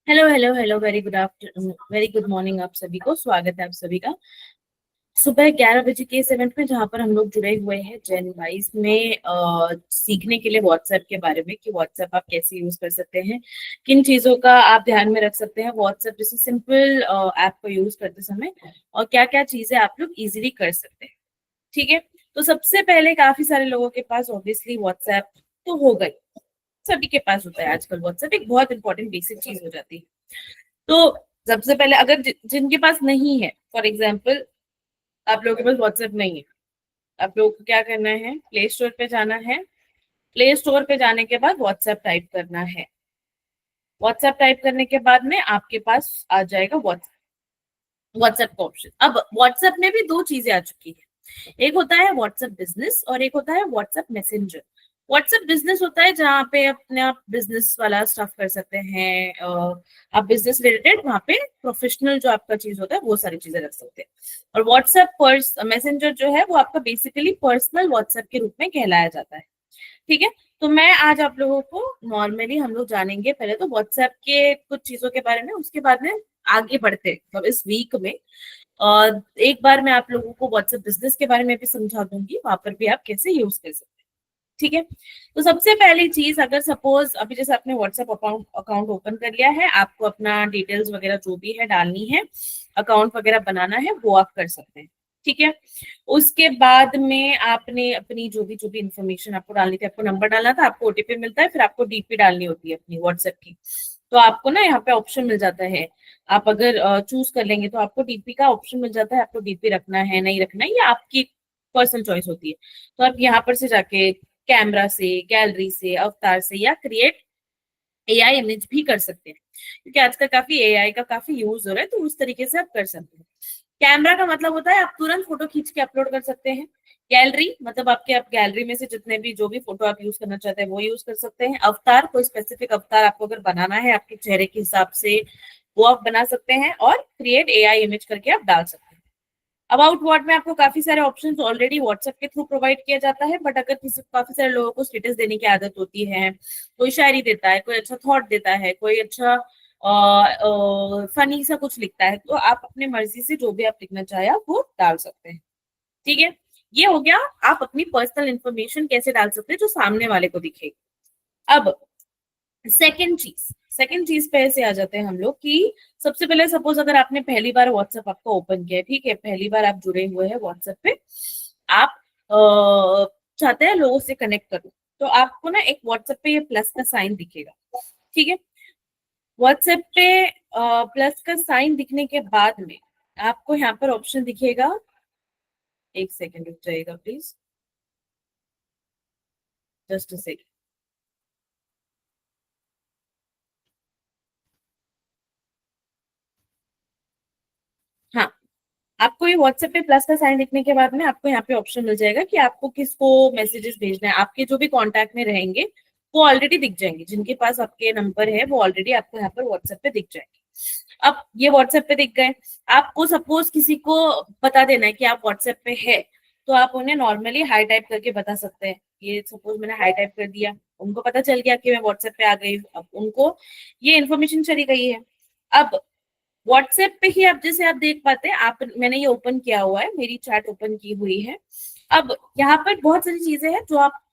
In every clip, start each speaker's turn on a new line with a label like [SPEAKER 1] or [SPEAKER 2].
[SPEAKER 1] Hello hello hello, very good afternoon, very good morning आप सभी को। स्वागत है आप सभी का सुबह 11 बजे के इस इवेंट में, जहां पर हम लोग जुड़े हुए हैं जेन वाइज में सीखने के लिए व्हाट्सएप के बारे में कि व्हाट्सएप आप कैसे यूज कर सकते हैं, किन चीजों का आप ध्यान में रख सकते हैं व्हाट्सएप जैसे सिंपल ऐप को यूज करते समय, और क्या क्या चीजें आप लोग इजीली कर सकते हैं। ठीक है। तो सबसे पहले काफी सारे लोगों के पास ऑब्वियसली व्हाट्सएप तो हो गई, सभी के पास होता है आजकल। व्हाट्सएप एक बहुत इंपॉर्टेंट बेसिक चीज हो जाती है। तो सबसे पहले अगर जिनके पास नहीं है, फॉर एग्जाम्पल आप लोगों के पास व्हाट्सएप नहीं है, आप लोगों को क्या करना है, प्ले स्टोर पे जाना है। प्ले स्टोर पे जाने के बाद व्हाट्सएप टाइप करना है। व्हाट्सएप टाइप करने के बाद में आपके पास आ जाएगा व्हाट्सएप, व्हाट्सएप का ऑप्शन। अब व्हाट्सएप में भी दो चीजें आ चुकी है, एक होता है व्हाट्सएप बिजनेस और एक होता है व्हाट्सएप मैसेंजर। व्हाट्सएप बिजनेस होता है जहाँ पे अपने आप बिजनेस वाला स्टफ कर सकते हैं, आप बिजनेस रिलेटेड वहाँ पे प्रोफेशनल जो आपका चीज होता है वो सारी चीजें रख सकते हैं। और व्हाट्सएप पर्स मैसेंजर जो है वो आपका बेसिकली पर्सनल व्हाट्सएप के रूप में कहलाया जाता है। ठीक है। तो मैं आज आप लोगों को नॉर्मली हम लोग जानेंगे पहले तो व्हाट्सएप के कुछ चीजों के बारे में, उसके बाद में आगे बढ़ते हैं मतलब इस वीक में। और एक बार मैं आप लोगों को व्हाट्सएप बिजनेस के बारे में भी समझा दूंगी, वहां पर भी आप कैसे यूज कर सकते हैं। ठीक है। तो सबसे पहली चीज, अगर सपोज अभी जैसे आपने व्हाट्सएप अकाउंट अकाउंट ओपन कर लिया है, आपको अपना डिटेल्स वगैरह जो भी है डालनी है, अकाउंट वगैरह बनाना है, वो आप कर सकते हैं। ठीक है। उसके बाद में आपने अपनी जो भी इंफॉर्मेशन आपको डालनी थी, आपको नंबर डालना था, आपको ओटीपी मिलता है, फिर आपको डीपी डालनी होती है अपनी व्हाट्सएप की। तो आपको ना यहाँ पे ऑप्शन मिल जाता है, आप अगर चूज कर लेंगे तो आपको डीपी का ऑप्शन मिल जाता है, आपको डीपी रखना है नहीं रखना है ये आपकी पर्सनल चॉइस होती है। तो आप यहाँ पर से जाके कैमरा से, गैलरी से, अवतार से या क्रिएट एआई इमेज भी कर सकते हैं, क्योंकि आजकल काफी एआई का काफी यूज हो रहा है, तो उस तरीके से आप कर सकते हैं। कैमरा का मतलब होता है आप तुरंत फोटो खींच के अपलोड कर सकते हैं। गैलरी मतलब आपके आप गैलरी में से जितने भी जो भी फोटो आप यूज करना चाहते हैं वो यूज कर सकते हैं। अवतार, कोई स्पेसिफिक अवतार आपको अगर बनाना है आपके चेहरे के हिसाब से, वो आप बना सकते हैं। और क्रिएट एआई इमेज करके आप डाल सकते हैं। अबाउट व्हाट में आपको काफी सारे ऑप्शंस ऑलरेडी व्हाट्सएप के थ्रू प्रोवाइड किया जाता है, बट अगर किसी काफी सारे लोगों को स्टेटस देने की आदत होती है, कोई शायरी देता है, कोई अच्छा थॉट देता है, कोई अच्छा फनी सा कुछ लिखता है, तो आप अपने मर्जी से जो भी आप लिखना चाहे आप वो डाल सकते हैं। ठीक है। ये हो गया आप अपनी पर्सनल इंफॉर्मेशन कैसे डाल सकते हैं जो सामने वाले को दिखेगी। अब सेकेंड चीज पे ऐसे आ जाते हैं हम लोग कि सबसे पहले सपोज अगर आपने पहली बार व्हाट्सएप आपका ओपन किया है, ठीक है, पहली बार आप जुड़े हुए हैं व्हाट्सएप पे, आप चाहते हैं लोगों से कनेक्ट करो, तो आपको ना एक व्हाट्सएप पे ये प्लस का साइन दिखेगा। ठीक है। व्हाट्सएप पे प्लस का साइन दिखने के बाद में आपको यहाँ पर ऑप्शन दिखेगा, एक सेकेंड रुक जाइएगा प्लीज, जस्ट अ सेकेंड। हाँ, आपको ये व्हाट्सएप पे प्लस का साइन दिखने के बाद में आपको यहाँ पे ऑप्शन मिल जाएगा कि आपको किसको मैसेजेस भेजना है। आपके जो भी कांटेक्ट में रहेंगे वो ऑलरेडी दिख जाएंगे, जिनके पास आपके नंबर है वो ऑलरेडी आपको यहाँ पर व्हाट्सएप पे दिख जाएंगे। अब ये व्हाट्सएप पे दिख गए, आपको सपोज किसी को बता देना है कि आप व्हाट्सएप पे है, तो आप उन्हें नॉर्मली हाई टाइप करके बता सकते हैं। ये सपोज मैंने हाई टाइप कर दिया, उनको पता चल गया कि मैं व्हाट्सएप पे आ गई हूँ, अब उनको ये इन्फॉर्मेशन चली गई है। अब व्हाट्सएप पे ही आप जैसे आप देख पाते हैं, आप मैंने ये ओपन किया हुआ है, मेरी चैट ओपन की हुई है। अब यहाँ पर बहुत सारी चीजें हैं जो आप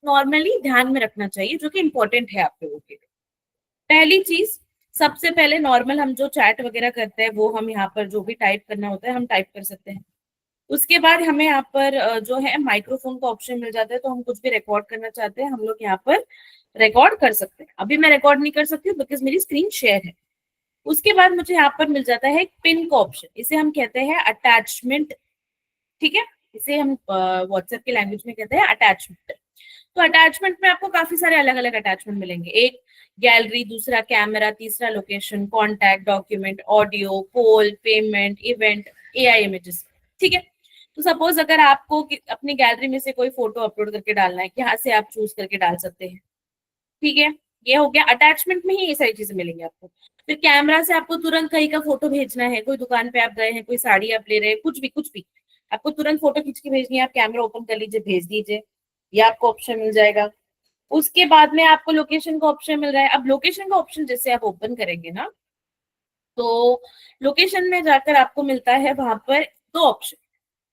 [SPEAKER 1] नॉर्मली ध्यान में रखना चाहिए, जो कि इंपॉर्टेंट है आप लोगों के लिए। पहली चीज, सबसे पहले नॉर्मल हम जो चैट वगैरह करते हैं वो हम यहाँ पर जो भी टाइप करना होता है हम टाइप कर सकते हैं। उसके बाद हमें यहाँ पर जो है माइक्रोफोन का ऑप्शन मिल जाता है, तो हम कुछ भी रिकॉर्ड करना चाहते हैं हम लोग यहाँ पर रिकॉर्ड कर सकते हैं। अभी मैं रिकॉर्ड नहीं कर सकती हूँ बिकॉज मेरी स्क्रीन शेयर है। उसके बाद मुझे यहाँ पर मिल जाता है एक पिन का ऑप्शन, इसे हम कहते हैं अटैचमेंट। ठीक है। इसे हम व्हाट्सएप की लैंग्वेज में कहते हैं अटैचमेंट। तो अटैचमेंट में आपको काफी सारे अलग अलग अटैचमेंट मिलेंगे, एक गैलरी, दूसरा कैमरा, तीसरा लोकेशन, कॉन्टैक्ट, डॉक्यूमेंट, ऑडियो, पोल, पेमेंट, इवेंट, एआई इमेजेस। ठीक है। तो सपोज अगर आपको अपनी गैलरी में से कोई फोटो अपलोड करके डालना है, यहाँ से आप चूज करके डाल सकते हैं। ठीक है। ये हो गया, अटैचमेंट में ही ये सारी चीजें मिलेंगी आपको। फिर कैमरा से आपको तुरंत कहीं का फोटो भेजना है, कोई दुकान पे आप गए हैं, कोई साड़ी आप ले रहे हैं, कुछ भी आपको तुरंत फोटो खींच के भेजनी है, आप कैमरा ओपन कर लीजिए, भेज दीजिए, ये आपको ऑप्शन मिल जाएगा। उसके बाद में आपको लोकेशन का ऑप्शन मिल रहा है। अब लोकेशन का ऑप्शन जैसे आप ओपन करेंगे ना, तो लोकेशन में जाकर आपको मिलता है वहां पर दो ऑप्शन।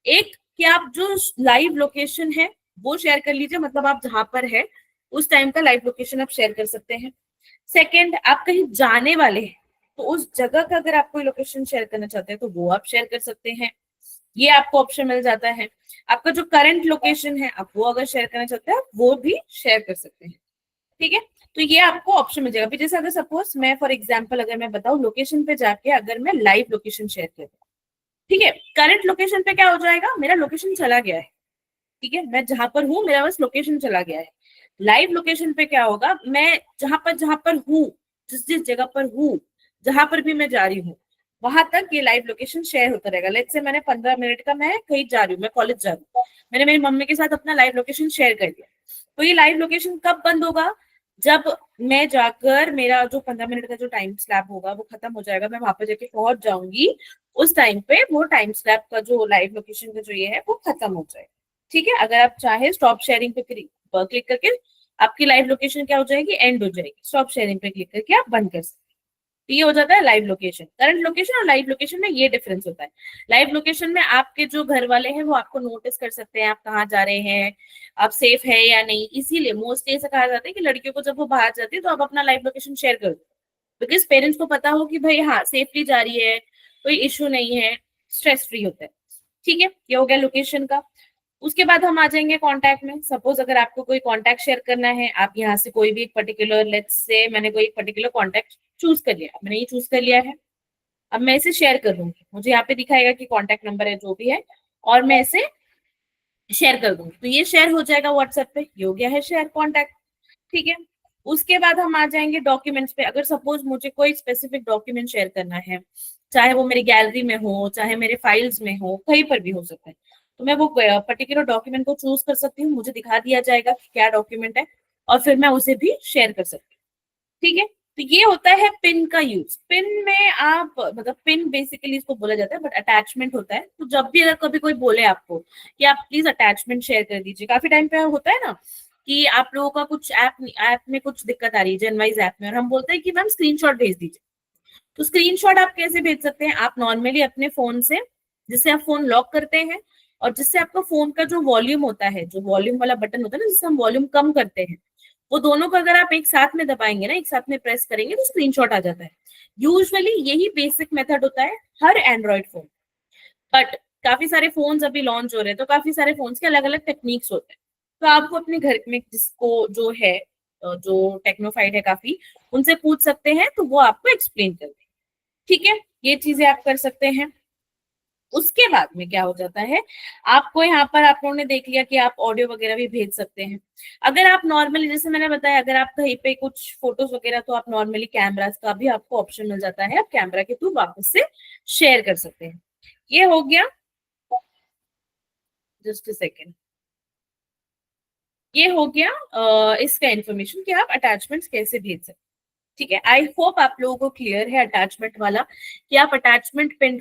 [SPEAKER 1] एक कि आप जो लाइव लोकेशन है वो शेयर कर लीजिए, मतलब आप जहां पर है उस टाइम का लाइव लोकेशन आप शेयर कर सकते हैं। सेकंड, आप कहीं जाने वाले हैं तो उस जगह का अगर आप कोई लोकेशन शेयर करना चाहते हैं तो वो आप शेयर कर सकते हैं, ये आपको ऑप्शन मिल जाता है। आपका जो करंट लोकेशन है आप वो अगर शेयर करना चाहते हैं आप वो भी शेयर कर सकते हैं। ठीक है, तो ये आपको ऑप्शन मिल जाएगा। जैसे अगर सपोज मैं फॉर एग्जाम्पल अगर मैं बताऊं, लोकेशन पे जाके अगर मैं लाइव लोकेशन शेयर कर, ठीक है, करंट लोकेशन पे क्या हो जाएगा, मेरा लोकेशन चला गया है। ठीक है, मैं जहां पर हूँ मेरा बस लोकेशन चला गया है। लाइव लोकेशन पे क्या होगा, मैं जहां पर हूँ, जिस जिस जगह पर हूँ, जहां पर भी मैं जा रही हूँ वहां तक ये लाइव लोकेशन शेयर होता रहेगा। लेट्स से मैंने 15 मिनट का, मैं कहीं जा रही हूँ, मैं कॉलेज जा रही हूँ, मैंने मेरी मम्मी के साथ अपना लाइव लोकेशन शेयर कर दिया, तो ये लाइव लोकेशन कब बंद होगा, जब मैं जाकर मेरा जो 15 मिनट का जो टाइम स्लैब होगा वो खत्म हो जाएगा, मैं वहां पर जाके पहुंच जाऊंगी, उस टाइम पे वो टाइम स्लैब का जो लाइव लोकेशन का जो ये है वो खत्म हो जाएगा। ठीक है, अगर आप चाहे स्टॉप शेयरिंग पे क्लिक करके आपकी लाइव लोकेशन क्या हो जाएगी, एंड हो जाएगी, स्टॉप शेयरिंग पे क्लिक करके आप बंद कर सकते हैं। तो ये हो जाता है लाइव लोकेशन। करंट लोकेशन और लाइव लोकेशन में ये डिफरेंस होता है। लाइव लोकेशन में आपके जो घर वाले हैं वो आपको नोटिस कर सकते हैं आप कहाँ जा रहे हैं, आप सेफ है या नहीं, इसीलिए मोस्टली ऐसा कहा जाता है कि लड़कियों को जब वो बाहर जाती है तो आप अपना लाइव लोकेशन शेयर कर दो, बिकॉज पेरेंट्स को पता हो कि भाई हाँ सेफली जा रही है, कोई इशू नहीं है, स्ट्रेस फ्री होता है। ठीक है, ये हो गया लोकेशन का। उसके बाद हम आ जाएंगे कांटेक्ट में। सपोज अगर आपको कोई कांटेक्ट शेयर करना है, आप यहाँ से कोई भी एक पर्टिकुलर, लेट्स से मैंने कोई एक पर्टिकुलर कांटेक्ट चूज कर लिया, मैंने ये चूज कर लिया है, अब मैं इसे शेयर कर दूंगी, मुझे यहाँ पे दिखाएगा कि कांटेक्ट नंबर है जो भी है, और मैं इसे शेयर कर दूंगी, तो ये शेयर हो जाएगा व्हाट्सएप पे, ये हो गया है शेयर कांटेक्ट। ठीक है, उसके बाद हम आ जाएंगे डॉक्यूमेंट्स पे। अगर सपोज मुझे कोई स्पेसिफिक डॉक्यूमेंट शेयर करना है, चाहे वो मेरी गैलरी में हो, चाहे मेरे फाइल्स में हो, कहीं पर भी हो सकता है, तो मैं वो पर्टिकुलर डॉक्यूमेंट को चूज कर सकती हूँ, मुझे दिखा दिया जाएगा कि क्या डॉक्यूमेंट है, और फिर मैं उसे भी शेयर कर सकती हूँ। ठीक है, तो ये होता है पिन का यूज। पिन में आप, मतलब पिन बेसिकली इसको बोला जाता है, बट अटैचमेंट होता है। तो जब भी अगर कभी कोई बोले आपको कि आप प्लीज अटैचमेंट शेयर कर दीजिए, काफी टाइम पे होता है ना कि आप लोगों का कुछ ऐप में कुछ दिक्कत आ रही है, जनवाइज ऐप में, और हम बोलते हैं कि मैम स्क्रीनशॉट भेज दीजिए। तो स्क्रीनशॉट आप कैसे भेज सकते हैं, आप नॉर्मली अपने फोन से, जिससे आप फोन लॉक करते हैं, और जिससे आपका फोन का जो वॉल्यूम होता है, जो वॉल्यूम वाला बटन होता है ना, जिससे हम वॉल्यूम कम करते हैं, वो दोनों को अगर आप एक साथ में दबाएंगे ना, एक साथ में प्रेस करेंगे तो स्क्रीनशॉट आ जाता है। यूजुअली यही बेसिक मेथड होता है हर एंड्रॉइड फोन, बट काफी सारे फोन्स अभी लॉन्च हो रहे हैं, तो काफी सारे फोन्स के अलग अलग टेक्निक्स होते हैं। तो आपको अपने घर में जिसको जो है, जो टेक्नोफाइट है काफी, उनसे पूछ सकते हैं, तो वो आपको एक्सप्लेन कर देंगे। ठीक है, ये चीजें आप कर सकते हैं। उसके बाद में क्या हो जाता है, आपको यहाँ पर आप लोगों ने देख लिया कि आप ऑडियो वगैरह भी भेज सकते हैं। अगर आप नॉर्मली, जैसे मैंने बताया, अगर आप कहीं पे कुछ फोटोज वगैरह, तो आप नॉर्मली कैमरास का भी आपको ऑप्शन मिल जाता है, आप कैमरा के थ्रू वापस से शेयर कर सकते हैं। ये हो गया, जस्ट अ सेकेंड, ये हो गया इसका इंफॉर्मेशन कि आप अटैचमेंट्स कैसे भेज सकते हैं। ठीक है, आई होप आप लोगों को क्लियर है अटैचमेंट वाला, कि आप अटैचमेंट पिन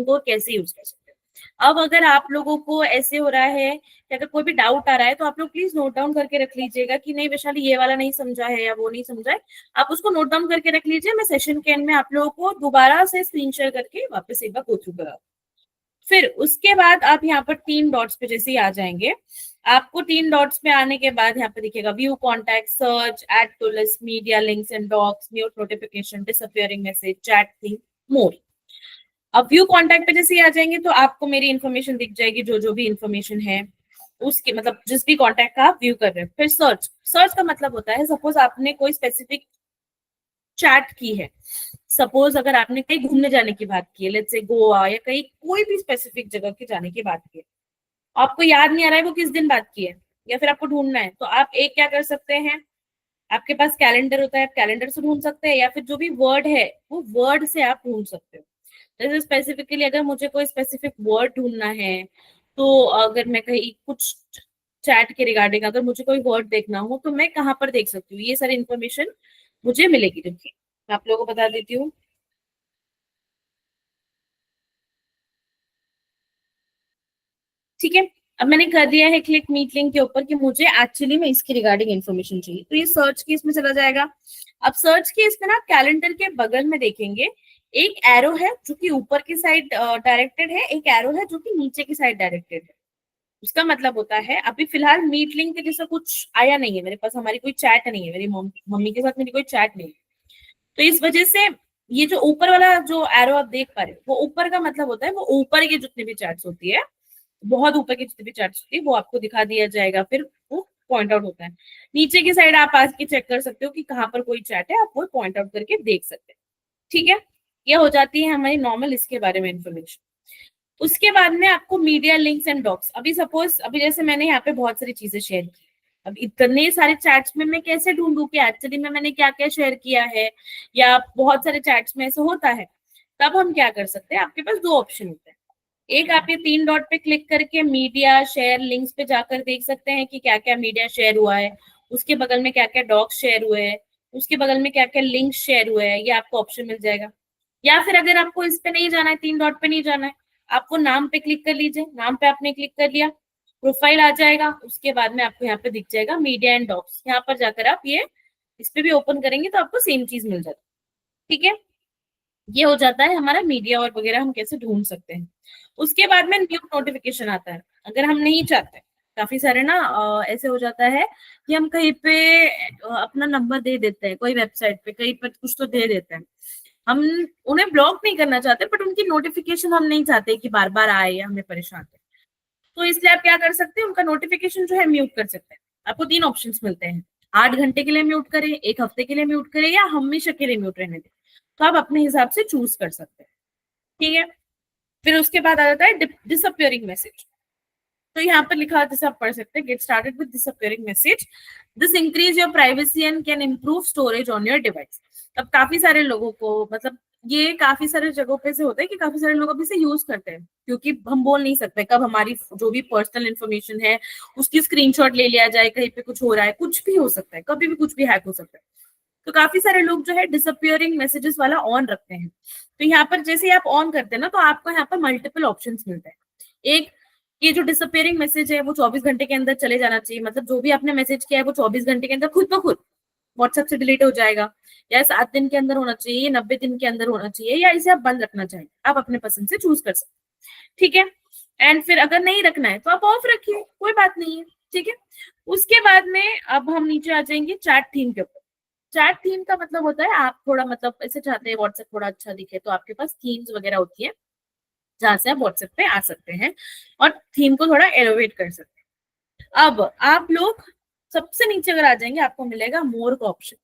[SPEAKER 1] को कैसे यूज कर सकते हैं। अब अगर आप लोगों को ऐसे हो रहा है कि अगर कोई भी डाउट आ रहा है, तो आप लोग प्लीज नोट डाउन करके रख लीजिएगा कि नहीं वैशाली ये वाला नहीं समझा है या वो नहीं समझा है, आप उसको नोट डाउन करके रख लीजिए। मैं सेशन के एंड में आप लोगों को दोबारा से स्क्रीन शेयर करके वापस एक बार गो थ्रू करा। फिर उसके बाद आप यहाँ पर तीन डॉट्स पे जैसे ही आ जाएंगे, आपको तीन डॉट्स पे आने के बाद यहाँ पे दिखेगा view contact, search, add to list, media links and docs, mute notification, disappearing message, chat theme, more. अब व्यू कॉन्टैक्ट पे जैसे ही आ जाएंगे तो आपको मेरी इन्फॉर्मेशन दिख जाएगी, जो जो भी इन्फॉर्मेशन है उसके, मतलब जिस भी कॉन्टैक्ट का आप व्यू कर रहे हैं। फिर सर्च, सर्च का मतलब होता है सपोज आपने कोई स्पेसिफिक चैट की है, सपोज अगर आपने कहीं घूमने जाने की बात की है, लेट्स से गोवा या कहीं कोई भी स्पेसिफिक जगह की जाने की बात की है, आपको याद नहीं आ रहा है वो किस दिन बात की है, या फिर आपको ढूंढना है, तो आप एक क्या कर सकते हैं, आपके पास कैलेंडर होता है, आप कैलेंडर से ढूंढ सकते हैं, या फिर जो भी वर्ड है वो वर्ड से आप ढूंढ सकते हो। जैसे स्पेसिफिकली अगर मुझे कोई स्पेसिफिक वर्ड ढूंढना है, तो अगर मैं कहीं कुछ चैट के रिगार्डिंग अगर मुझे कोई वर्ड देखना हो तो मैं कहाँ पर देख सकती हूँ, ये सारी इन्फॉर्मेशन मुझे मिलेगी। देखिए मैं आप लोगों को बता देती हूँ। ठीक है, अब मैंने कर दिया है क्लिक मीट लिंक के ऊपर कि मुझे एक्चुअली में इसके रिगार्डिंग इन्फॉर्मेशन चाहिए, तो ये सर्च की इसमें चला जाएगा। अब सर्च की इसमें ना कैलेंडर के बगल में देखेंगे एक एरो है जो कि ऊपर की साइड डायरेक्टेड है, एक एरो है जो कि नीचे की साइड डायरेक्टेड है। उसका मतलब होता है अभी फिलहाल मीट लिंक के जैसा कुछ आया नहीं है मेरे पास, हमारी कोई चैट नहीं है, मेरी मम्मी के साथ मेरी कोई चैट नहीं है। तो इस वजह से ये जो ऊपर वाला जो एरो आप देख पा रहे हो, वो ऊपर का मतलब होता है वो ऊपर की जितनी भी चैट्स होती है, बहुत ऊपर की जितनी भी चैट्स होती है वो आपको दिखा दिया जाएगा, फिर वो पॉइंट आउट होता है। नीचे की साइड आप आके चेक कर सकते हो कि कहाँ पर कोई चैट है, आप वो पॉइंट आउट करके देख सकते हैं। ठीक है, ये हो जाती है हमारी नॉर्मल इसके बारे में इंफॉर्मेशन। उसके बाद में आपको मीडिया लिंक्स एंड डॉक्स, अभी सपोज अभी जैसे मैंने यहाँ पे बहुत सारी चीजें शेयर की, अब इतने सारे चैट्स में मैं कैसे ढूंढूं कि एक्चुअली में मैंने क्या क्या शेयर किया है, या बहुत सारे चैट्स में ऐसे होता है। तब हम क्या कर सकते हैं, आपके पास दो ऑप्शन होते हैं। एक, आप ये तीन डॉट पे क्लिक करके मीडिया शेयर लिंक्स पे जाकर देख सकते हैं कि क्या क्या मीडिया शेयर हुआ है, उसके बगल में क्या क्या डॉक्स शेयर हुए हैं, उसके बगल में क्या क्या लिंक शेयर हुए हैं, ये आपको ऑप्शन मिल जाएगा। या फिर अगर आपको इस पे नहीं जाना है, तीन डॉट पे नहीं जाना है, आपको नाम पे क्लिक कर लीजिए, नाम पे आपने क्लिक कर लिया, प्रोफाइल आ जाएगा, उसके बाद में आपको यहाँ पे दिख जाएगा मीडिया एंड डॉक्स, यहाँ पर जाकर आप ये इस पे भी ओपन करेंगे तो आपको सेम चीज मिल जाती है। ठीक है, ये हो जाता है हमारा मीडिया और वगैरह हम कैसे ढूंढ सकते हैं। उसके बाद में न्यू नोटिफिकेशन आता है, अगर हम नहीं चाहते, काफी सारे ना ऐसे हो जाता है कि हम कहीं पे अपना नंबर दे देते हैं, कोई वेबसाइट पे कहीं पर कुछ तो दे देते हैं, हम उन्हें ब्लॉक नहीं करना चाहते बट उनकी नोटिफिकेशन हम नहीं चाहते कि बार बार आए या हमें परेशान करे। तो इसलिए आप क्या कर सकते हैं, उनका नोटिफिकेशन जो है म्यूट कर सकते हैं। आपको तीन ऑप्शन मिलते हैं, 8 घंटे के लिए म्यूट करें, एक हफ्ते के लिए म्यूट करें, या हमेशा के लिए म्यूट रहने दें। तो आप अपने हिसाब से चूज कर सकते हैं। ठीक है, फिर उसके बाद आ जाता है डिसअपियरिंग मैसेज। तो यहाँ पर लिखा है, जैसे आप पढ़ सकते हैं, get started with disappearing message, this increase your privacy and can improve storage on your device. अब काफी सारे लोगों को, मतलब ये काफी सारे जगहों पे से होता है कि काफी सारे लोग अभी से यूज करते हैं, क्योंकि हम बोल नहीं सकते कब हमारी जो भी पर्सनल इन्फॉर्मेशन है उसकी स्क्रीनशॉट ले लिया जाए, कहीं पे कुछ हो रहा है, कुछ भी हो सकता है, कभी भी कुछ भी हैक हो सकता है। तो काफी सारे लोग जो है डिसअपियरिंग मैसेजेस वाला ऑन रखते हैं। तो यहाँ पर जैसे ही आप ऑन करते हैं ना, तो आपको यहाँ पर मल्टीपल ऑप्शंस मिलते हैं। एक, ये जो डिसअपियरिंग मैसेज है वो 24 घंटे के अंदर चले जाना चाहिए, मतलब जो भी आपने मैसेज किया है वो 24 घंटे के अंदर खुद ब खुद व्हाट्सएप से डिलीट हो जाएगा, या 7 दिन के अंदर होना चाहिए, 90 दिन के अंदर होना चाहिए, या इसे आप बंद रखना चाहिए, आप अपने पसंद से चूज कर सकते हैं। ठीक है, एंड फिर अगर नहीं रखना है तो आप ऑफ रखिए, कोई बात नहीं है। ठीक है, उसके बाद में अब हम नीचे आ जाएंगे चैट थीम के ऊपर। चैट थीम का मतलब होता है आप थोड़ा मतलब ऐसे चाहते हैं व्हाट्सएप थोड़ा अच्छा दिखे, तो आपके पास थीम्स वगैरह होती है जहां से आप व्हाट्सएप पे आ सकते हैं और थीम को थोड़ा एलोवेट कर सकते हैं। अब आप लोग सबसे नीचे अगर आ जाएंगे, आपको मिलेगा मोर का ऑप्शन।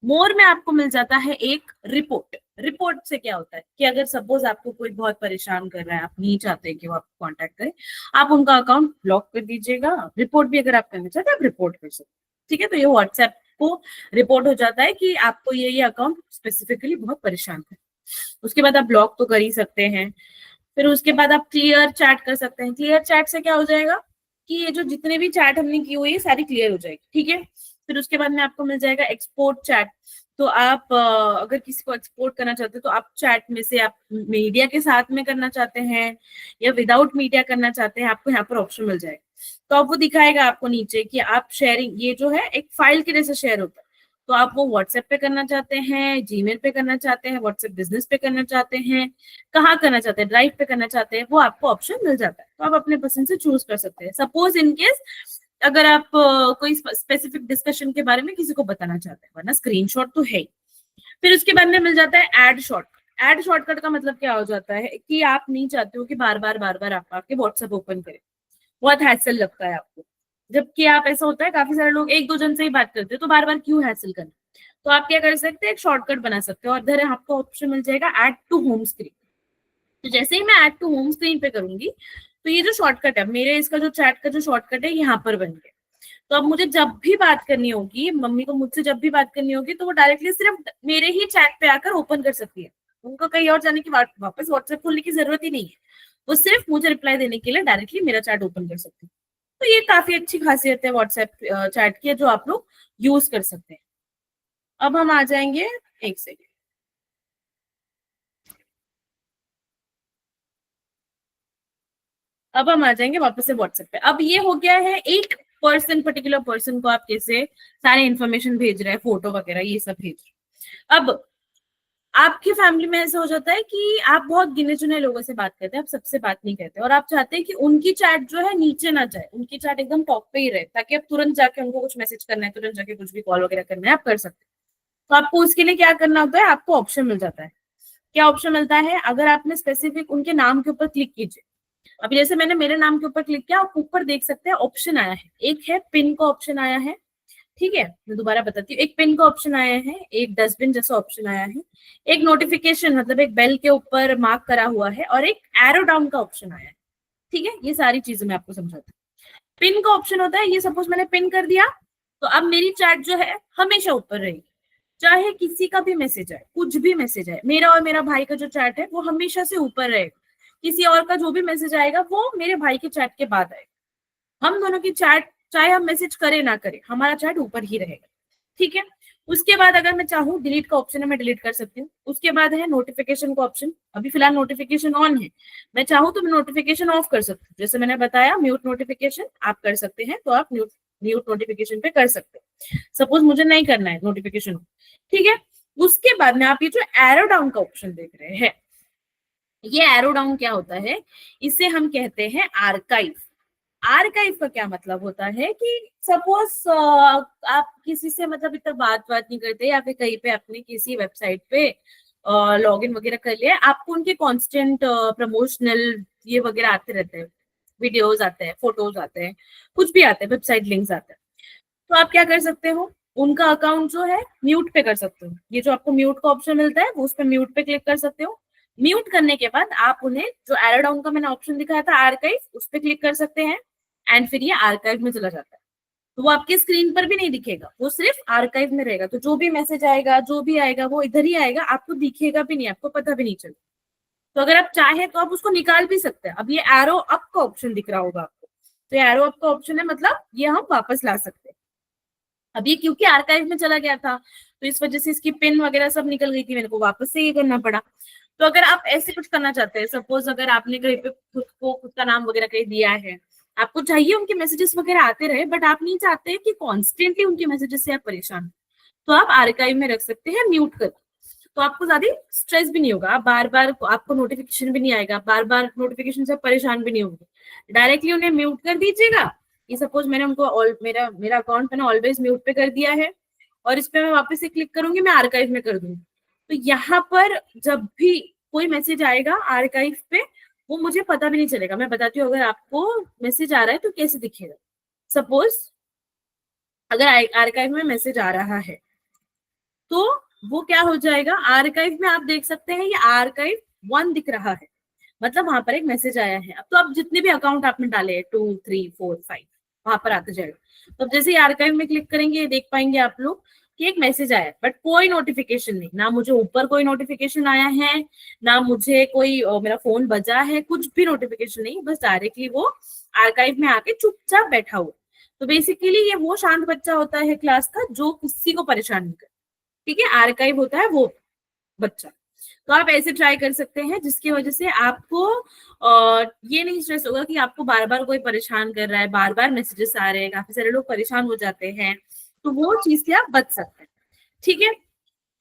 [SPEAKER 1] मोर में आपको मिल जाता है एक रिपोर्ट। रिपोर्ट से क्या होता है कि अगर सपोज आपको कोई बहुत परेशान कर रहा है, आप नहीं चाहते कि वो आपको कांटेक्ट करे, आप उनका अकाउंट ब्लॉक कर दीजिएगा। रिपोर्ट भी अगर आप करना चाहते हैं, आप रिपोर्ट कर सकते हैं। ठीक है, तो ये व्हाट्सएप को रिपोर्ट हो जाता है कि आपको ये अकाउंट स्पेसिफिकली बहुत परेशान कर। उसके बाद आप ब्लॉक तो कर ही सकते हैं। फिर उसके बाद आप क्लियर चैट कर सकते हैं। क्लियर चैट से क्या हो जाएगा कि ये जो जितने भी चैट हमने की हुई है सारी क्लियर हो जाएगी। ठीक है, फिर उसके बाद में आपको मिल जाएगा एक्सपोर्ट चैट। तो आप अगर किसी को एक्सपोर्ट करना चाहते हैं, तो आप चैट में से आप मीडिया के साथ में करना चाहते हैं या विदाउट मीडिया करना चाहते हैं, आपको यहाँ पर ऑप्शन मिल जाएगा। तो अब वो दिखाएगा आपको नीचे कि आप शेयरिंग, ये जो है एक फाइल के जैसे शेयर होता है, तो आप वो व्हाट्सएप पे करना चाहते हैं, जीमेल पे करना चाहते हैं, व्हाट्सएप बिजनेस पे करना चाहते हैं, कहाँ करना चाहते हैं, ड्राइव पे करना चाहते हैं, वो आपको ऑप्शन मिल जाता है। तो आप अपने पसंद से चूज कर सकते हैं। सपोज इन केस अगर आप कोई स्पेसिफिक डिस्कशन के बारे में किसी को बताना चाहते हैं, वरना स्क्रीनशॉट तो है ही। फिर उसके बाद में मिल जाता है एड शॉर्टकट। एड शॉर्टकट का मतलब क्या हो जाता है कि आप नहीं चाहते हो कि बार बार आप आके व्हाट्सएप ओपन करें, बहुत हैसल लगता है आपको। जबकि आप, ऐसा होता है काफी सारे लोग एक दो जन से ही बात करते हैं, तो बार बार क्यों हैसल करना। तो आप क्या कर सकते हैं, एक शॉर्टकट बना सकते हो, और इधर आपको ऑप्शन मिल जाएगा ऐड टू होम स्क्रीन। तो जैसे ही मैं ऐड टू होम स्क्रीन पे करूंगी, तो ये जो शॉर्टकट है मेरे, इसका जो चैट का जो शॉर्टकट है यहाँ पर बन गया। तो अब मुझे जब भी बात करनी होगी, मम्मी को मुझसे जब भी बात करनी होगी, तो वो डायरेक्टली सिर्फ मेरे ही चैट पे आकर ओपन कर सकती है। उनको कहीं और जाने की वापस व्हाट्सएप खोलने की जरूरत ही नहीं है। वो सिर्फ मुझे रिप्लाई देने के लिए डायरेक्टली मेरा चैट ओपन कर सकती है। तो ये काफी अच्छी खासियत है व्हाट्सएप चैट की, जो आप लोग यूज कर सकते हैं। अब हम आ जाएंगे, एक सेकेंड। अब हम आ जाएंगे वापस से व्हाट्सएप पे। अब ये हो गया है एक पर्सन, पर्टिकुलर पर्सन को आप कैसे सारे इन्फॉर्मेशन भेज रहे हैं, फोटो वगैरह ये सब भेज रहे हैं। अब आपकी फैमिली में ऐसा हो जाता है कि आप बहुत गिने चुने लोगों से बात करते हैं, आप सबसे बात नहीं करते, और आप चाहते हैं कि उनकी चैट जो है नीचे ना जाए, उनकी चैट एकदम टॉप पे ही रहे, ताकि आप तुरंत जाके उनको कुछ मैसेज करना है, तुरंत जाके कुछ भी कॉल वगैरह करना है आप कर सकते हैं। तो आपको उसके लिए क्या करना होता है, आपको ऑप्शन मिल जाता है। क्या ऑप्शन मिलता है, अगर आपने स्पेसिफिक उनके नाम के ऊपर क्लिक कीजिए। अभी जैसे मैंने मेरे नाम के ऊपर क्लिक किया, आप ऊपर देख सकते हैं ऑप्शन आया है, एक है पिन का ऑप्शन आया है, ठीक है, मैं दोबारा बताती हूँ। एक पिन का ऑप्शन आया है, एक डस्टबिन जैसा ऑप्शन आया है, एक नोटिफिकेशन मतलब एक बेल के ऊपर मार्क करा हुआ है, और एक एरो डाउन का ऑप्शन आया है। ठीक है, ये सारी चीजें मैं आपको समझाती हूँ। पिन का ऑप्शन होता है, ये सपोज मैंने पिन कर दिया, तो अब मेरी चैट जो है हमेशा ऊपर रहेगी, चाहे किसी का भी मैसेज आए, कुछ भी मैसेज आए, मेरा और मेरा भाई का जो चैट है वो हमेशा से ऊपर रहेगा। किसी और का जो भी मैसेज आएगा वो मेरे भाई के चैट के बाद आएगा। हम दोनों की चैट, चाहे हम मैसेज करें ना करें, हमारा चैट ऊपर ही रहेगा। ठीक है, उसके बाद अगर मैं चाहूँ, डिलीट का ऑप्शन है, मैं डिलीट कर सकती हूँ। उसके बाद है नोटिफिकेशन का ऑप्शन, अभी फिलहाल नोटिफिकेशन ऑन है, मैं चाहूँ तो मैं नोटिफिकेशन ऑफ कर सकती हूँ। जैसे मैंने बताया म्यूट नोटिफिकेशन आप कर सकते हैं, तो आप म्यूट म्यूट नोटिफिकेशन पे कर सकते हैं। सपोज मुझे नहीं करना है नोटिफिकेशन, ठीक है। उसके बाद में आप ये जो एरो डाउन का ऑप्शन देख रहे हैं, ये एरो डाउन क्या होता है, इसे हम कहते हैं आर्काइव। आर्काइव का क्या मतलब होता है कि सपोज आप किसी से मतलब इतना बात नहीं करते, या फिर कहीं पे अपने किसी वेबसाइट पे लॉग इन वगैरह कर लिया, आपको उनके कांस्टेंट प्रमोशनल ये वगैरह आते रहते हैं, वीडियोस आते हैं, फोटोज आते हैं, कुछ भी आते हैं, वेबसाइट लिंक्स आते हैं। तो आप क्या कर सकते हो, उनका अकाउंट जो है म्यूट पे कर सकते हो। ये जो आपको म्यूट का ऑप्शन मिलता है वो उस पर म्यूट पे क्लिक कर सकते हो। म्यूट करने के बाद आप उन्हें, जो एरो डाउन का मैंने ऑप्शन दिखाया था आर्काइव, उस पर क्लिक कर सकते हैं, एंड फिर ये आर्काइव में चला जाता है। तो वो आपके स्क्रीन पर भी नहीं दिखेगा, वो सिर्फ आर्काइव में रहेगा। तो जो भी मैसेज आएगा, जो भी आएगा, वो इधर ही आएगा, आपको दिखेगा भी नहीं, आपको पता भी नहीं चलेगा। तो अगर आप चाहे तो आप उसको निकाल भी सकते हैं। अब ये एरो अप का ऑप्शन दिख रहा होगा आपको, तो एरो अप का ऑप्शन है, मतलब ये हम वापस ला सकते हैं। अब ये क्योंकि आर्काइव में चला गया था, तो इस वजह से इसकी पिन वगैरह सब निकल गई थी, मेरे को वापस से ये करना पड़ा। तो अगर आप ऐसे कुछ करना चाहते हैं, सपोज अगर आपने कहीं पे खुद का नाम वगैरह कहीं दिया है, आपको चाहिए उनके मैसेजेस वगैरह आते रहे, बट आप नहीं चाहते कि कॉन्स्टेंटली उनके मैसेजेस से आप परेशान हो, तो आप आर्काइव में रख सकते हैं म्यूट कर। तो आपको ज्यादा स्ट्रेस भी नहीं होगा, आप बार बार आपको नोटिफिकेशन भी नहीं आएगा, बार बार नोटिफिकेशन से परेशान भी नहीं होंगे, डायरेक्टली उन्हें म्यूट कर दीजिएगा। ये सपोज मैंने उनको मेरा मेरा अकाउंट मैंने ऑलवेज म्यूट पे कर दिया है, और इस पे मैं वापस से क्लिक करूंगी, मैं आर्काइव में कर दूंगी। तो यहाँ पर जब भी कोई मैसेज आएगा आर्काइव पे, वो मुझे पता भी नहीं चलेगा। मैं बताती हूँ, अगर आपको मैसेज आ रहा है तो कैसे दिखेगा। सपोज अगर आर्काइव में मैसेज आ रहा है, तो वो क्या हो जाएगा, आर्काइव में आप देख सकते हैं ये आर्काइव 1 दिख रहा है, मतलब वहां पर एक मैसेज आया है। अब तो आप जितने भी अकाउंट आपने डाले 2 3 4 5 वहां पर आते जाएगा। तो जैसे ही आर्काइव में क्लिक करेंगे, देख पाएंगे आप लोग कि एक मैसेज आया है, बट कोई नोटिफिकेशन नहीं, ना मुझे ऊपर कोई नोटिफिकेशन आया है, ना मुझे कोई मेरा फोन बजा है, कुछ भी नोटिफिकेशन नहीं, बस डायरेक्टली वो आर्काइव में आके चुपचाप बैठा हुआ। तो बेसिकली ये वो शांत बच्चा होता है क्लास का जो किसी को परेशान नहीं करे। ठीक है, आर्काइव होता है वो बच्चा। तो आप ऐसे ट्राई कर सकते हैं, जिसकी वजह से आपको ये नहीं स्ट्रेस होगा कि आपको बार बार कोई परेशान कर रहा है, बार बार मैसेजेस आ रहे हैं, काफी सारे लोग परेशान हो जाते हैं। तो वो चीज से आप बच सकते हैं। ठीक है,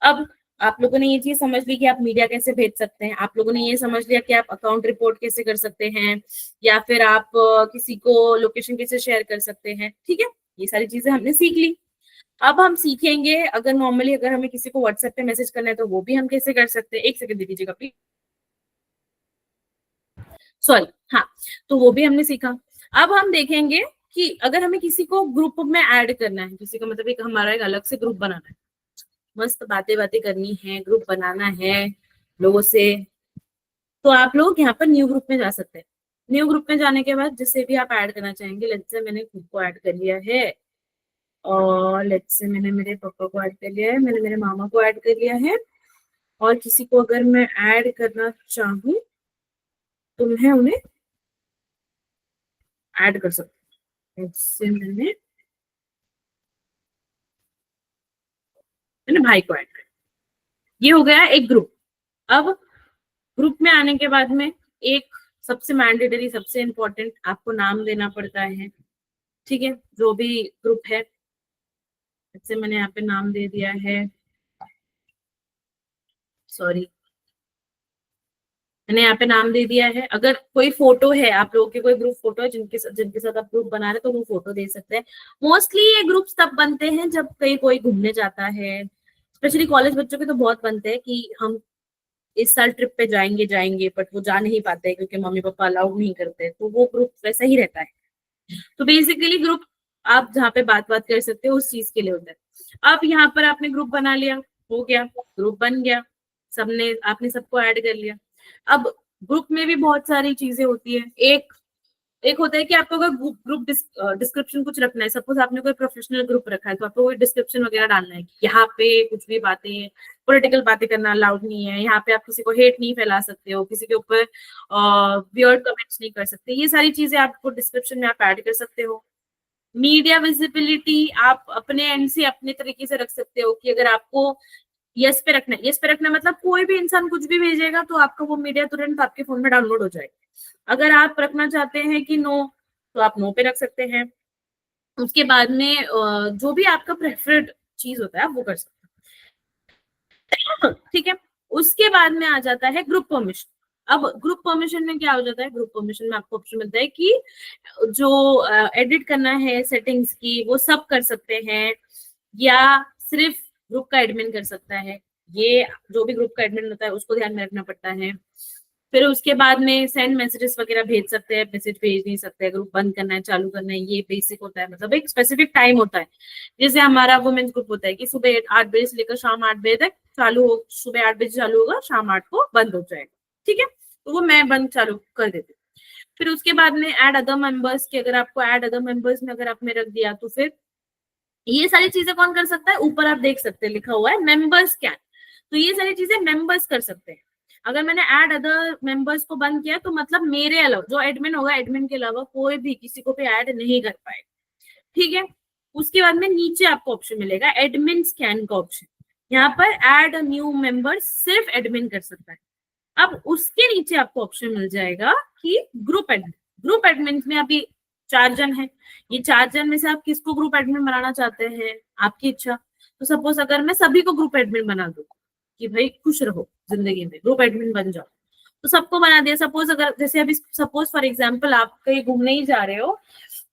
[SPEAKER 1] अब आप लोगों ने ये चीज समझ ली कि आप मीडिया कैसे भेज सकते हैं, आप लोगों ने ये समझ लिया कि आप अकाउंट रिपोर्ट कैसे कर सकते हैं, या फिर आप किसी को लोकेशन कैसे शेयर कर सकते हैं। ठीक है, ये सारी चीजें हमने सीख ली। अब हम सीखेंगे, अगर नॉर्मली अगर हमें किसी को व्हाट्सएप पे मैसेज करना है तो वो भी हम कैसे कर सकते हैं। एक सेकंड दे दीजिएगा प्लीज, सॉरी। हाँ, तो वो भी हमने सीखा। अब हम देखेंगे कि अगर हमें किसी को ग्रुप में ऐड करना है, किसी का मतलब एक हमारा एक अलग से ग्रुप बनाना है, मस्त बातें बातें करनी है, ग्रुप बनाना है लोगों से, तो आप लोग यहाँ पर न्यू ग्रुप में जा सकते हैं। न्यू ग्रुप में जाने के बाद जिसे भी आप ऐड करना चाहेंगे, लेट्स से मैंने खुद को ऐड कर लिया है, और लेट्स से मैंने मेरे पापा को ऐड कर लिया है, मैंने मेरे मामा को ऐड कर लिया है, और किसी को अगर मैं ऐड करना चाहूँ तो मैं उन्हें ऐड कर सकती हूँ। इससे मैंने भाई को ऐड कर, ये हो गया एक ग्रुप। अब ग्रुप में आने के बाद में एक सबसे मैंडेटरी, सबसे इम्पोर्टेंट, आपको नाम देना पड़ता है। ठीक है, जो भी ग्रुप है, जैसे मैंने यहाँ पे नाम दे दिया है, सॉरी, मैंने यहाँ पे नाम दे दिया है। अगर कोई फोटो है, आप लोगों के कोई ग्रुप फोटो है जिनके साथ आप ग्रुप बना रहे हैं, तो वो फोटो दे सकते हैं। मोस्टली ये ग्रुप्स तब बनते हैं जब कहीं कोई घूमने जाता है, स्पेशली कॉलेज बच्चों के तो बहुत बनते हैं कि हम इस साल ट्रिप पे जाएंगे जाएंगे, बट वो जा नहीं पाते क्योंकि मम्मी पापा अलाउड नहीं करते, तो वो ग्रुप वैसा ही रहता है। तो बेसिकली ग्रुप आप जहाँ पे बात बात कर सकते हो उस चीज के लिए होता है। अब यहाँ पर आपने ग्रुप बना लिया, हो गया, ग्रुप बन गया, सबने आपने सबको ऐड कर लिया। अब ग्रुप में भी बहुत सारी चीजें होती है। एक एक होता है कि आपको अगर ग्रुप डिस्क्रिप्शन कुछ रखना है, सपोज आपने कोई प्रोफेशनल ग्रुप रखा है, तो आपको कोई डिस्क्रिप्शन वगैरह डालना है कि यहाँ पे कुछ भी बातें, पॉलिटिकल बातें करना अलाउड नहीं है, यहाँ पे आप किसी को हेट नहीं फैला सकते हो, किसी के ऊपर वियर्ड कमेंट्स नहीं कर सकते, ये सारी चीजें आपको डिस्क्रिप्शन में आप ऐड कर सकते हो। मीडिया विजिबिलिटी आप अपने एंड से अपने तरीके से रख सकते हो कि अगर आपको यस पे रखना है, यस पे रखना मतलब कोई भी इंसान कुछ भी भेजेगा तो आपका वो मीडिया तुरंत आपके फोन में डाउनलोड हो जाएगा। अगर आप रखना चाहते हैं कि नो, तो आप नो पे रख सकते हैं। उसके बाद में जो भी आपका प्रेफर्ड चीज होता है आप वो कर सकते हैं। ठीक है, उसके बाद में आ जाता है ग्रुप परमिशन। अब ग्रुप परमिशन में क्या हो जाता है, ग्रुप परमिशन में आपको ऑप्शन मिलता है कि जो एडिट करना है सेटिंग्स की वो सब कर सकते हैं, या सिर्फ ग्रुप का एडमिन कर सकता है। ये जो भी ग्रुप का एडमिन होता है उसको ध्यान में रखना पड़ता है। फिर उसके बाद में सेंड मैसेजेस वगैरह भेज सकते हैं, मैसेज भेज नहीं सकते, ग्रुप बंद करना है चालू करना है, ये बेसिक होता है। मतलब एक स्पेसिफिक टाइम होता है, जैसे हमारा वुमेन्स ग्रुप होता है कि सुबह 8 बजे से लेकर शाम 8 बजे तक चालू हो, सुबह 8 बजे चालू होगा, शाम 8 को बंद हो जाएगा। ठीक है, तो वो मैं बंद चालू कर देती हूँ। फिर उसके बाद में ऐड अदर मेंबर्स के, अगर आपको ऐड अदर मेंबर्स में अगर आपने रख दिया तो फिर ये सारी चीजें कौन कर सकता है, ऊपर आप देख सकते हैं लिखा हुआ है मेंबर्स कैन, तो ये सारी चीजें मेंबर्स कर सकते हैं। अगर मैंने ऐड अदर मेंबर्स को बंद किया तो मतलब मेरे अलावा जो एडमिन होगा, एडमिन के अलावा कोई भी किसी को भी ऐड नहीं कर पाएगा। ठीक है, उसके बाद में नीचे आपको ऑप्शन मिलेगा एडमिन स्कैन का ऑप्शन, यहाँ पर ऐड अ न्यू मेंबर सिर्फ एडमिन कर सकता है। अब उसके नीचे आपको ऑप्शन मिल जाएगा कि ग्रुप एडमिन। ग्रुप एडमिन में अभी 4 जन है, ये 4 जन में से आप किसको ग्रुप एडमिन बनाना चाहते हैं, आपकी इच्छा। तो सपोज अगर मैं सभी को ग्रुप एडमिन बना दूं कि भाई खुश रहो जिंदगी में, ग्रुप एडमिन बन जाओ, तो सबको बना दिया। सपोज अगर जैसे अभी सपोज फॉर एग्जाम्पल आप कहीं घूमने ही जा रहे हो,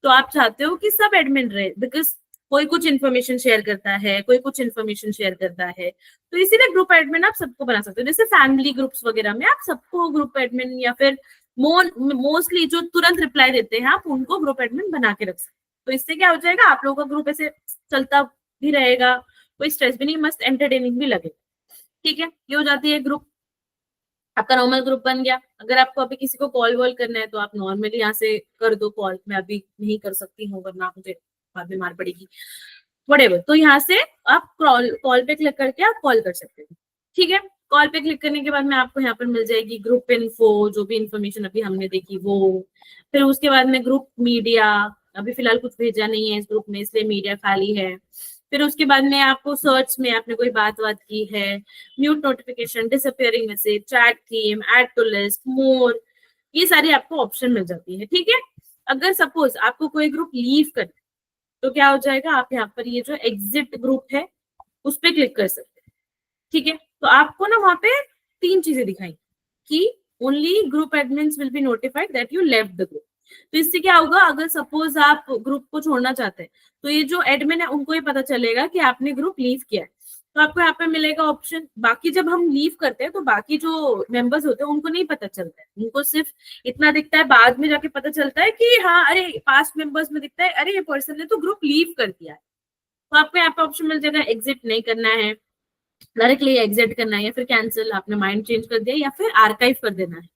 [SPEAKER 1] तो आप चाहते हो कि सब एडमिन रहे, बिकॉज कोई कुछ इन्फॉर्मेशन शेयर करता है, कोई कुछ इन्फॉर्मेशन शेयर करता है, तो इसीलिए ग्रुप एडमिन आप सबको बना सकते हो। जैसे फैमिली ग्रुप्स वगैरह में आप सबको ग्रुप एडमिन, या फिर मोस्टली जो तुरंत रिप्लाई देते हैं आप उनको ग्रुप एडमिन बना के रख सकते हो। तो इससे क्या हो जाएगा, आप लोगों का ग्रुप ऐसे चलता भी रहेगा, कोई स्ट्रेस भी नहीं, मस्त एंटरटेनिंग भी लगेगा। ठीक है, ये हो जाती है ग्रुप, आपका नॉर्मल ग्रुप बन गया। अगर आपको अभी किसी को कॉल वॉल करना है तो आप नॉर्मली यहाँ से कर दो कॉल, मैं अभी नहीं कर सकती हूँ वरना मुझे बाद में मार पड़ेगी, वटेवर। तो यहाँ से आप कॉल कॉल पे क्लिक करके आप कॉल कर सकते हो। ठीक है, कॉल पे क्लिक करने के बाद में आपको यहाँ पर मिल जाएगी ग्रुप इन्फो, जो भी इन्फॉर्मेशन अभी हमने देखी वो। फिर उसके बाद में ग्रुप मीडिया, अभी फिलहाल कुछ भेजा नहीं है इस ग्रुप में इसलिए मीडिया खाली है। फिर उसके बाद में आपको सर्च में आपने कोई बात बात की है, mute notification, disappearing message, chat theme, add to list, more, ये सारी आपको ऑप्शन मिल जाती है। ठीक है, अगर सपोज आपको कोई ग्रुप लीव कर, तो क्या हो जाएगा, आप यहाँ पर ये जो एग्जिट ग्रुप है उस पर क्लिक कर सकते हैं। ठीक है, तो आपको ना वहां पे 3 चीजें दिखाई कि only group admins will be notified that you left the group. तो इससे क्या होगा, अगर सपोज आप ग्रुप को छोड़ना चाहते हैं तो ये जो एडमिन है उनको ही पता चलेगा कि आपने ग्रुप लीव किया है, तो आपको यहाँ पे मिलेगा ऑप्शन। बाकी जब हम लीव करते हैं तो बाकी जो मेंबर्स होते हैं उनको नहीं पता चलता है, उनको सिर्फ इतना दिखता है, बाद में जाके पता चलता है कि हाँ अरे पास्ट मेंबर्स में दिखता है अरे ये पर्सन ने तो ग्रुप लीव कर दिया है। तो आपको यहाँ पे ऑप्शन मिल जाएगा एग्जिट नहीं करना है, डायरेक्टली एग्जिट करना है, या फिर कैंसिल, आपने माइंड चेंज कर दिया, या फिर आर्काइव कर देना है।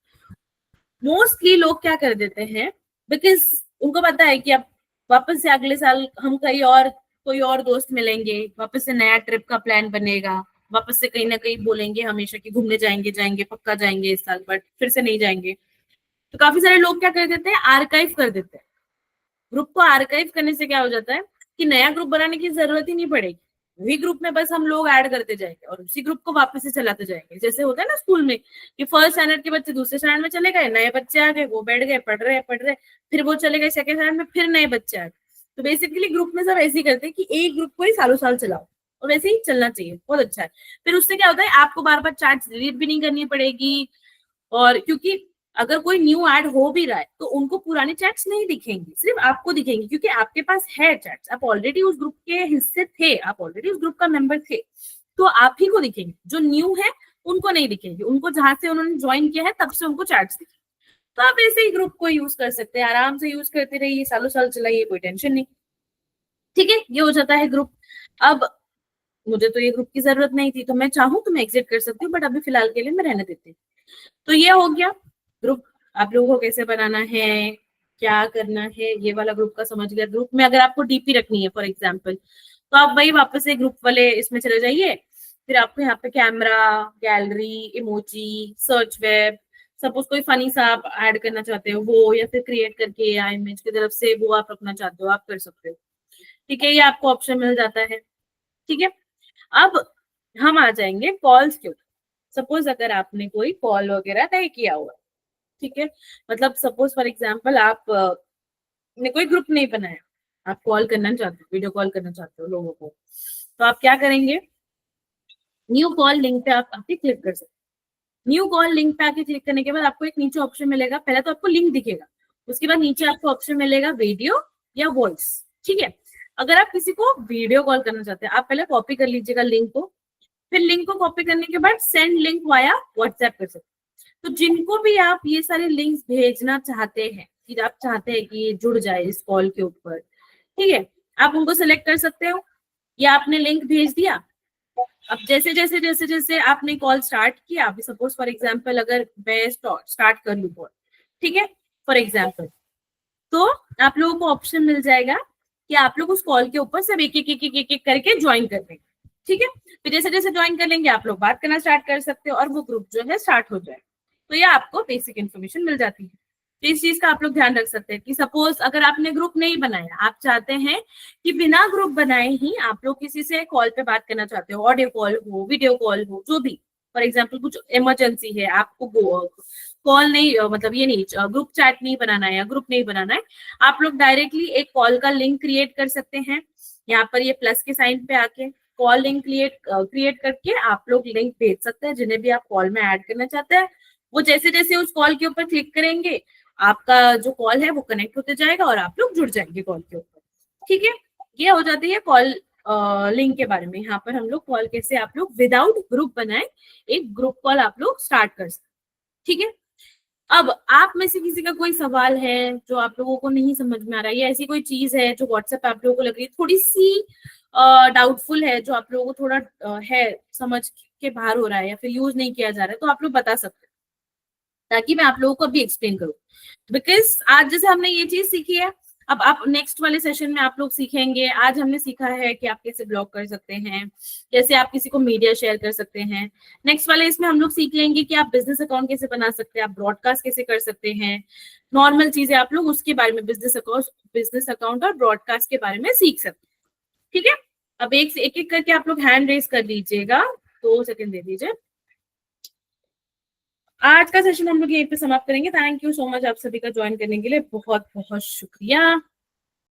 [SPEAKER 1] मोस्टली लोग क्या कर देते हैं, बिकॉज उनको पता है कि अब वापस से अगले साल हम कहीं और कोई और दोस्त मिलेंगे, वापस से नया ट्रिप का प्लान बनेगा, वापस से कहीं ना कहीं बोलेंगे हमेशा कि घूमने जाएंगे जाएंगे पक्का जाएंगे इस साल, बट फिर से नहीं जाएंगे। तो काफी सारे लोग क्या कर देते हैं, आर्काइव कर देते हैं। ग्रुप को आर्काइव करने से क्या हो जाता है कि नया ग्रुप बनाने की जरूरत ही नहीं पड़ेगी, वही ग्रुप में बस हम लोग ऐड करते जाएंगे और उसी ग्रुप को वापस से चलाते जाएंगे। जैसे होता है ना स्कूल में कि फर्स्ट स्टैंडर्ड के बच्चे दूसरे स्टैंडर्ड में चले गए, नए बच्चे आ गए, वो बैठ गए, पढ़ रहे, फिर वो चले गए सेकंड स्टैंडर्ड में, फिर नए बच्चे आ गए। तो बेसिकली ग्रुप में सब ऐसे ही करते हैं कि एक ग्रुप को ही सालों साल चलाओ, और वैसे ही चलना चाहिए, बहुत अच्छा है। फिर उससे क्या होता है, आपको बार बार चैट्स डिलीट भी नहीं करनी पड़ेगी, और क्योंकि अगर कोई न्यू ऐड हो भी रहा है तो उनको पुराने चैट्स नहीं दिखेंगे, सिर्फ आपको दिखेंगे, क्योंकि आपके पास है चैट्स, आप ऑलरेडी उस ग्रुप के हिस्से थे, आप ऑलरेडी उस ग्रुप का मेंबर थे, तो आप ही को दिखेंगे। जो न्यू है उनको नहीं दिखेंगे, उनको जहां से उन्होंने ज्वाइन किया है तब से उनको चैट्स दिखेंगे। तो आप ऐसे ही ग्रुप को यूज कर सकते हैं, आराम से यूज करते रहिए, सालों साल चलाइए, कोई टेंशन नहीं। ठीक है, ये हो जाता है ग्रुप। अब मुझे तो ये ग्रुप की जरूरत नहीं थी, तो मैं चाहूँ तो मैं एग्जिट कर सकती हूँ, बट अभी फिलहाल के लिए मैं रहने देती हूँ। तो ये हो गया ग्रुप, आप लोगों को कैसे बनाना है, क्या करना है, ये वाला ग्रुप का समझ गया। ग्रुप में अगर आपको डीपी रखनी है फॉर एग्जांपल, तो आप वही वापस से ग्रुप वाले इसमें चले जाइए। फिर आपको यहाँ पे camera, gallery, emoji, search web, suppose कोई फनी सा आप ऐड करना चाहते हो वो, या फिर क्रिएट करके या इमेज की तरफ से वो आप रखना चाहते हो, आप कर सकते हो। ठीक है, ये आपको ऑप्शन मिल जाता है। ठीक है, अब हम आ जाएंगे कॉल्स के ऊपर। सपोज अगर आपने कोई कॉल वगैरह नहीं किया हुआ, ठीक है, मतलब सपोज फॉर एग्जांपल आप ने कोई ग्रुप नहीं बनाया, आप कॉल करना चाहते हो, वीडियो कॉल करना चाहते हो लोगों को, तो आप क्या करेंगे, न्यू कॉल लिंक पे आप आके क्लिक कर सकते हो। न्यू कॉल लिंक पे आके क्लिक करने के बाद आपको एक नीचे ऑप्शन मिलेगा, पहले तो आपको लिंक दिखेगा, उसके बाद नीचे आपको ऑप्शन मिलेगा वीडियो या वॉइस। ठीक है, अगर आप किसी को वीडियो कॉल करना चाहते हैं, आप पहले कॉपी कर लीजिएगा लिंक को, फिर लिंक को कॉपी करने के बाद सेंड लिंक वाया व्हाट्सएप कर सकते हैं। तो जिनको भी आप ये सारे लिंक्स भेजना चाहते हैं, कि आप चाहते हैं कि ये जुड़ जाए इस कॉल के ऊपर, ठीक है, आप उनको सिलेक्ट कर सकते हो, या आपने लिंक भेज दिया। अब जैसे जैसे जैसे जैसे आपने कॉल स्टार्ट किया, अभी सपोज फॉर एग्जांपल अगर मैं स्टार्ट कर लूं कॉल, ठीक है, फॉर एग्जांपल, तो आप लोगों को ऑप्शन मिल जाएगा कि आप लोग उस कॉल के ऊपर सब एक एक करके ज्वाइन कर लेंगे। ठीक है, फिर जैसे जैसे ज्वाइन कर लेंगे आप लोग बात करना स्टार्ट कर सकते हो, और वो ग्रुप जो है स्टार्ट हो जाए। तो ये आपको बेसिक इन्फॉर्मेशन मिल जाती है। तो इस चीज का आप लोग ध्यान रख सकते हैं कि सपोज अगर आपने ग्रुप नहीं बनाया, आप चाहते हैं कि बिना ग्रुप बनाए ही आप लोग किसी से कॉल पे बात करना चाहते हो, ऑडियो कॉल हो, वीडियो कॉल हो, जो भी, फॉर एग्जाम्पल कुछ इमरजेंसी है, आपको कॉल नहीं मतलब ये नहीं, ग्रुप चैट नहीं बनाना है या ग्रुप नहीं बनाना है, आप लोग डायरेक्टली एक कॉल का लिंक क्रिएट कर सकते हैं। यहाँ पर ये प्लस के साइन पे आके कॉल लिंक क्रिएट करके आप लोग लिंक भेज सकते हैं, जिन्हें भी आप कॉल में ऐड करना चाहते हैं। वो जैसे जैसे उस कॉल के ऊपर क्लिक करेंगे, आपका जो कॉल है वो कनेक्ट होते जाएगा और आप लोग जुड़ जाएंगे कॉल के ऊपर। ठीक है, ये हो जाती है कॉल लिंक के बारे में। यहाँ पर हम लोग कॉल कैसे आप लोग विदाउट ग्रुप बनाए एक ग्रुप कॉल आप लोग स्टार्ट कर सकते। ठीक है, अब आप में से किसी का कोई सवाल है जो आप लोगों को नहीं समझ में आ रहा है, या ऐसी कोई चीज है जो व्हाट्सएप आप लोगों को लग रही है थोड़ी सी डाउटफुल है, जो आप लोगों को थोड़ा है समझ के बाहर हो रहा है, या फिर यूज नहीं किया जा रहा है, तो आप लोग बता सकते हैं, ताकि मैं आप लोगों को अभी एक्सप्लेन करूँ। बिकॉज आज जैसे हमने ये चीज सीखी है, अब आप नेक्स्ट वाले सेशन में आप लोग सीखेंगे। आज हमने सीखा है कि आप कैसे ब्लॉग कर सकते हैं, कैसे आप किसी को मीडिया शेयर कर सकते हैं। नेक्स्ट वाले इसमें हम लोग सीख लेंगे कि आप बिजनेस अकाउंट कैसे बना सकते हैं, आप ब्रॉडकास्ट कैसे कर सकते हैं, नॉर्मल चीजें आप लोग उसके बारे में बिजनेस अकाउंट और ब्रॉडकास्ट के बारे में सीख सकते हैं। ठीक है, अब एक से एक करके आप लोग हैंड रेस कर लीजिएगा, 2 सेकंड दे दीजिए। आज का सेशन हम लोग यहीं पे समाप्त करेंगे। थैंक यू सो मच आप सभी का ज्वाइन करने के लिए, बहुत बहुत शुक्रिया।